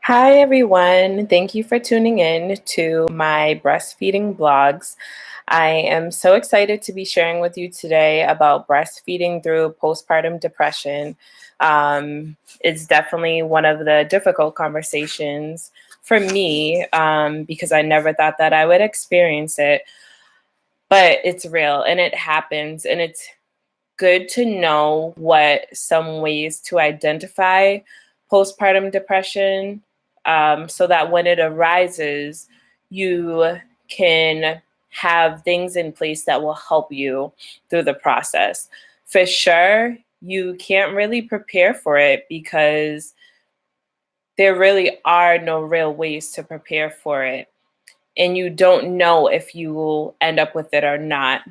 Hi, everyone. Thank you for tuning in to my breastfeeding blogs. I am so excited to be sharing with you today about breastfeeding through postpartum depression. It's definitely one of the difficult conversations for me because I never thought that I would experience it, but it's real and it happens, and it's good to know what some ways to identify postpartum depression so that when it arises, you can have things in place that will help you through the process. For sure, you can't really prepare for it because there really are no real ways to prepare for it. And you don't know if you will end up with it or not.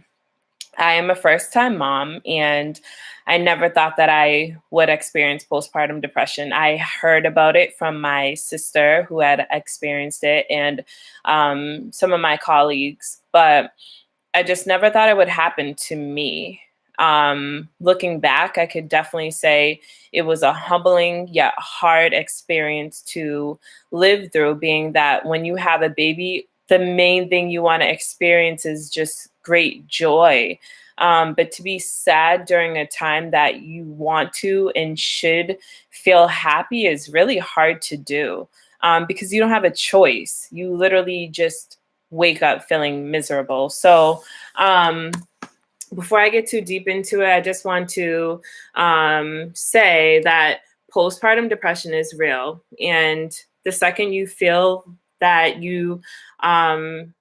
I am a first time mom, and I never thought that I would experience postpartum depression. I heard about it from my sister who had experienced it and some of my colleagues, but I just never thought it would happen to me. Looking back, I could definitely say it was a humbling yet hard experience to live through, being that when you have a baby, the main thing you want to experience is just great joy. But to be sad during a time that you want to and should feel happy is really hard to do because you don't have a choice. You literally just wake up feeling miserable. So, um, before I get too deep into it, I just want to say that postpartum depression is real. And the second you feel that you um,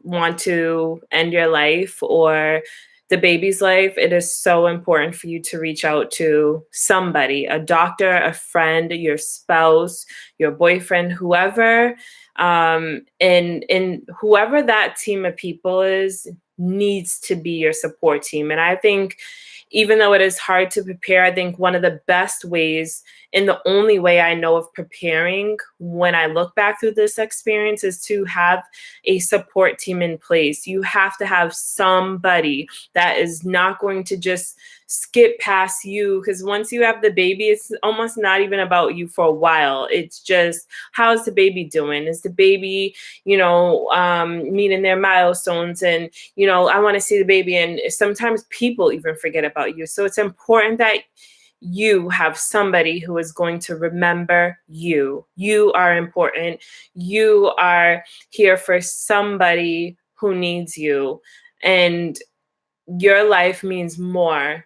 want to end your life or the baby's life, it is so important for you to reach out to somebody, a doctor, a friend, your spouse, your boyfriend, whoever, and whoever that team of people is needs to be your support team. And I think even though it is hard to prepare, I think one of the best ways and the only way I know of preparing when I look back through this experience is to have a support team in place. You have to have somebody that is not going to just skip past you, because once you have the baby, it's almost not even about you for a while. It's just, how's the baby doing? Is the baby, meeting their milestones? And, I want to see the baby. And sometimes people even forget about you. So it's important that you have somebody who is going to remember you. You are important. You are here for somebody who needs you. And your life means more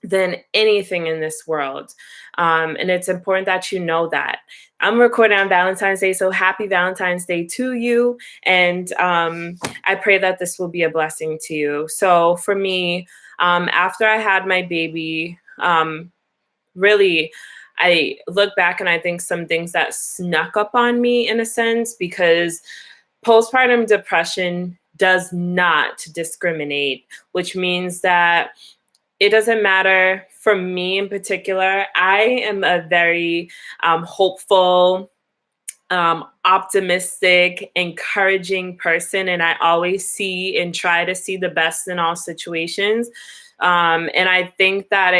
than anything in this world. And it's important that you know that. I'm recording on Valentine's Day, so happy Valentine's Day to you. And I pray that this will be a blessing to you. So for me, after I had my baby, really, I look back and I think some things that snuck up on me in a sense, because postpartum depression does not discriminate, which means that it doesn't matter. For me in particular, I am a very hopeful, optimistic, encouraging person, and I always see and try to see the best in all situations. And I think that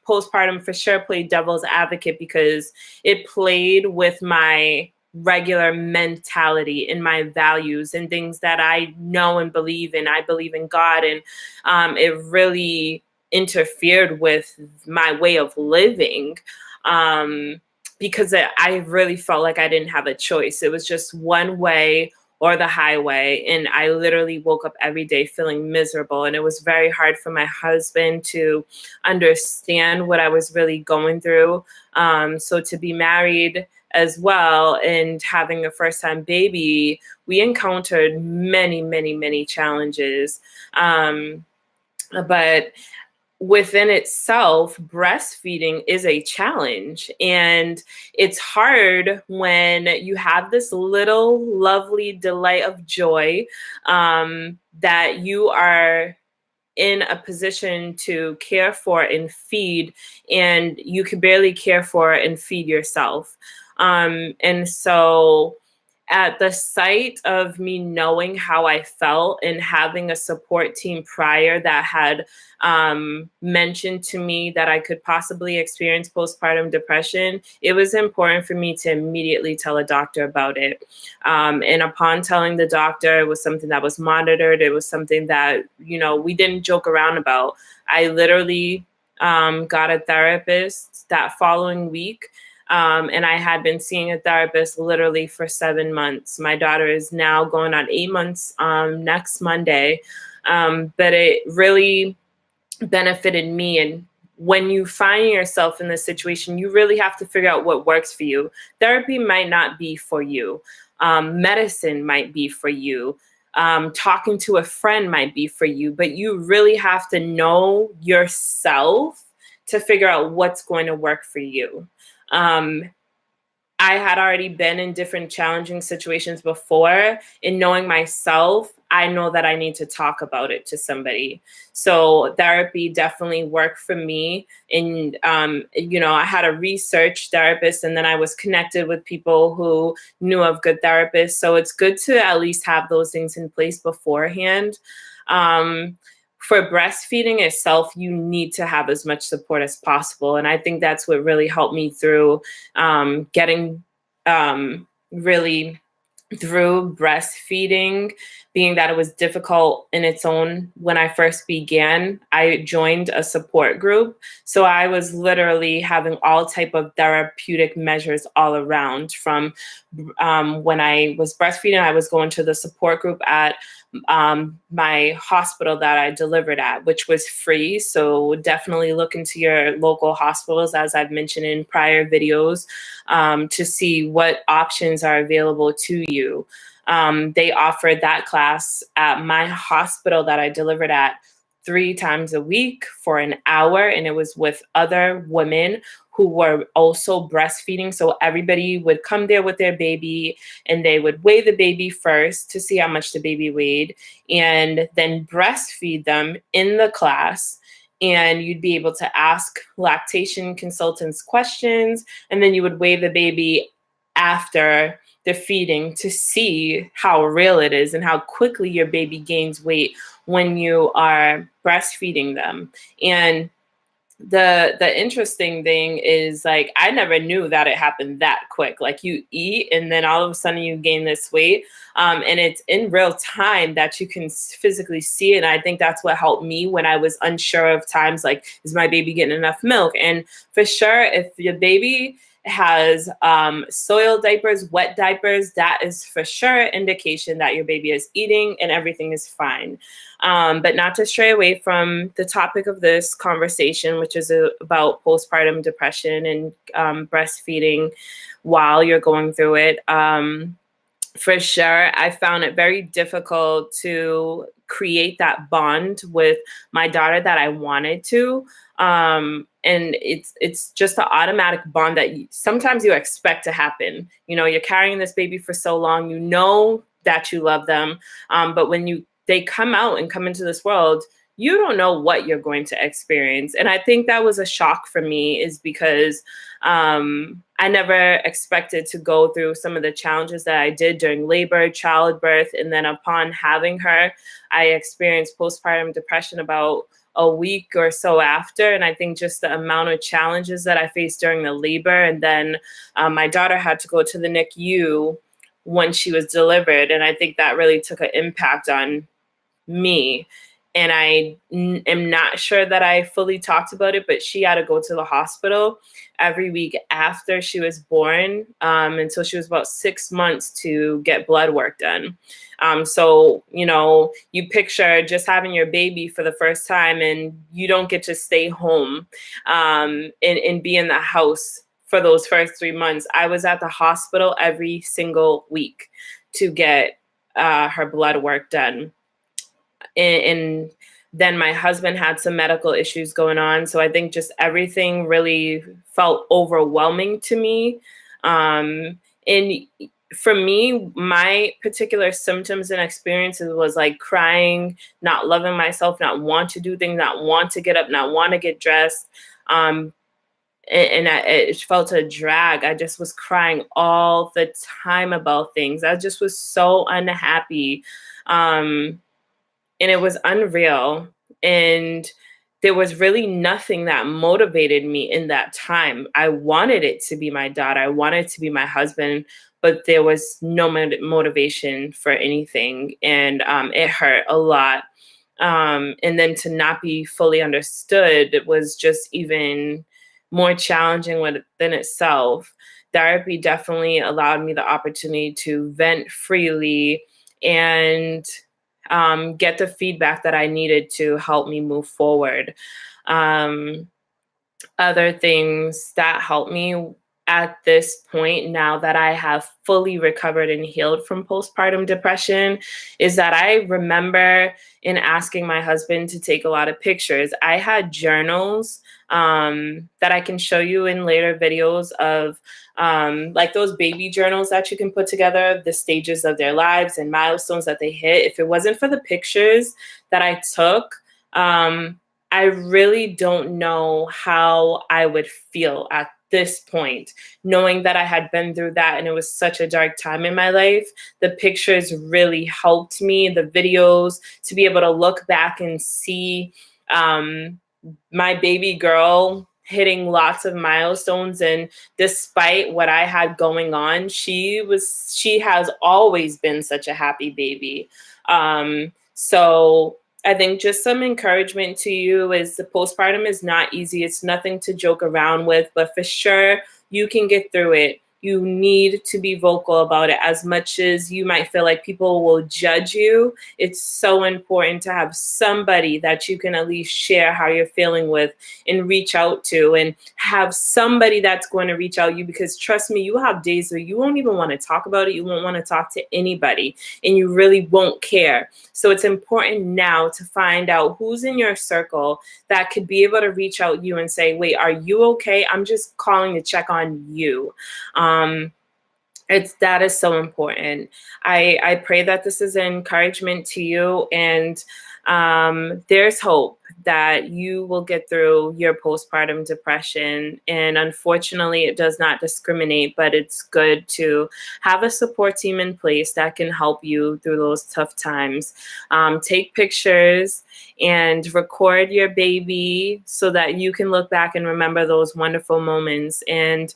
postpartum for sure played devil's advocate because it played with my regular mentality and my values and things that I know and believe in. I believe in God, and it really interfered with my way of living because I really felt like I didn't have a choice. It was just one way or the highway. And I literally woke up every day feeling miserable. And it was very hard for my husband to understand what I was really going through. So to be married as well and having a first time baby, we encountered many, many, many challenges. But within itself, breastfeeding is a challenge. And it's hard when you have this little lovely delight of joy that you are in a position to care for and feed, and you can barely care for and feed yourself. And so at the sight of me knowing how I felt and having a support team prior that had mentioned to me that I could possibly experience postpartum depression, it was important for me to immediately tell a doctor about it. And upon telling the doctor, it was something that was monitored. It was something that, we didn't joke around about. I literally got a therapist that following week. And I had been seeing a therapist literally for 7 months. My daughter is now going on 8 months next Monday. But it really benefited me. And when you find yourself in this situation, you really have to figure out what works for you. Therapy might not be for you. Medicine might be for you. Talking to a friend might be for you, but you really have to know yourself to figure out what's going to work for you. Um, I had already been in different challenging situations before. In knowing myself, I know that I need to talk about it to somebody. So therapy definitely worked for me. And, I had a research therapist, and then I was connected with people who knew of good therapists. So it's good to at least have those things in place beforehand. Um, for breastfeeding itself, you need to have as much support as possible. And I think that's what really helped me through getting really through breastfeeding, being that it was difficult in its own when I first began. I joined a support group. So I was literally having all type of therapeutic measures all around. From when I was breastfeeding, I was going to the support group at my hospital that I delivered at, which was free. So definitely look into your local hospitals, as I've mentioned in prior videos, to see what options are available to you. They offered that class at my hospital that I delivered at 3 times a week for an hour, and it was with other women who were also breastfeeding. So everybody would come there with their baby, and they would weigh the baby first to see how much the baby weighed, and then breastfeed them in the class. And you'd be able to ask lactation consultants questions, and then you would weigh the baby after the feeding to see how real it is and how quickly your baby gains weight when you are breastfeeding them. And the interesting thing is, like, I never knew that it happened that quick. Like, you eat and then all of a sudden you gain this weight, and it's in real time that you can physically see it. And I think that's what helped me when I was unsure of times, like, is my baby getting enough milk? And for sure, if your baby has soiled diapers, wet diapers, that is for sure indication that your baby is eating and everything is fine. But not to stray away from the topic of this conversation, which is about postpartum depression and breastfeeding while you're going through it. For sure, I found it very difficult to create that bond with my daughter that I wanted to. And it's just the automatic bond that sometimes you expect to happen. You're carrying this baby for so long, that you love them, but when they come out and come into this world, you don't know what you're going to experience. And I think that was a shock for me, is because I never expected to go through some of the challenges that I did during labor, childbirth, and then upon having her, I experienced postpartum depression about a week or so after. And I think just the amount of challenges that I faced during the labor, and then my daughter had to go to the NICU when she was delivered. And I think that really took an impact on me. And I am not sure that I fully talked about it, but she had to go to the hospital every week after she was born, until she was about 6 months, to get blood work done. So, you picture just having your baby for the first time and you don't get to stay home and be in the house for those first 3 months. I was at the hospital every single week to get her blood work done. And then my husband had some medical issues going on. So I think just everything really felt overwhelming to me. And for me, my particular symptoms and experiences was like crying, not loving myself, not want to do things, not want to get up, not want to get dressed. it felt a drag. I just was crying all the time about things. I just was so unhappy. Um, and it was unreal. And there was really nothing that motivated me in that time. I wanted it to be my daughter, I wanted it to be my husband, but there was no motivation for anything. And it hurt a lot. And then to not be fully understood was just even more challenging within itself. Therapy definitely allowed me the opportunity to vent freely and get the feedback that I needed to help me move forward. Um, Other things that helped me at this point, now that I have fully recovered and healed from postpartum depression, is that I remember in asking my husband to take a lot of pictures. I had journals that I can show you in later videos of like those baby journals that you can put together, the stages of their lives and milestones that they hit. If it wasn't for the pictures that I took, I really don't know how I would feel at this point, knowing that I had been through that and it was such a dark time in my life. The pictures really helped me, the videos, to be able to look back and see um, my baby girl hitting lots of milestones. And despite what I had going on, she has always been such a happy baby. So I think just some encouragement to you is the postpartum is not easy. It's nothing to joke around with, but for sure you can get through it. You need to be vocal about it. As much as you might feel like people will judge you, it's so important to have somebody that you can at least share how you're feeling with and reach out to, and have somebody that's going to reach out to you, because trust me, you will have days where you won't even want to talk about it. You won't want to talk to anybody and you really won't care. So it's important now to find out who's in your circle that could be able to reach out to you and say, wait, are you okay? I'm just calling to check on you. That is so important. I pray that this is an encouragement to you, and there's hope that you will get through your postpartum depression. And unfortunately, it does not discriminate, but it's good to have a support team in place that can help you through those tough times. Take pictures and record your baby so that you can look back and remember those wonderful moments. And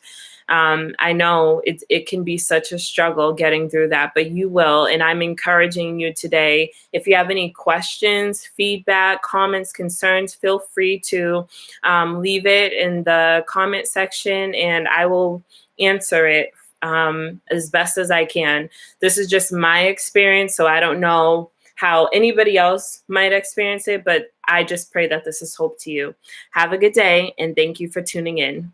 I know it can be such a struggle getting through that, but you will. And I'm encouraging you today. If you have any questions, feedback, comments, concerns, feel free to leave it in the comment section and I will answer it as best as I can. This is just my experience, so I don't know how anybody else might experience it, but I just pray that this is hope to you. Have a good day, and thank you for tuning in.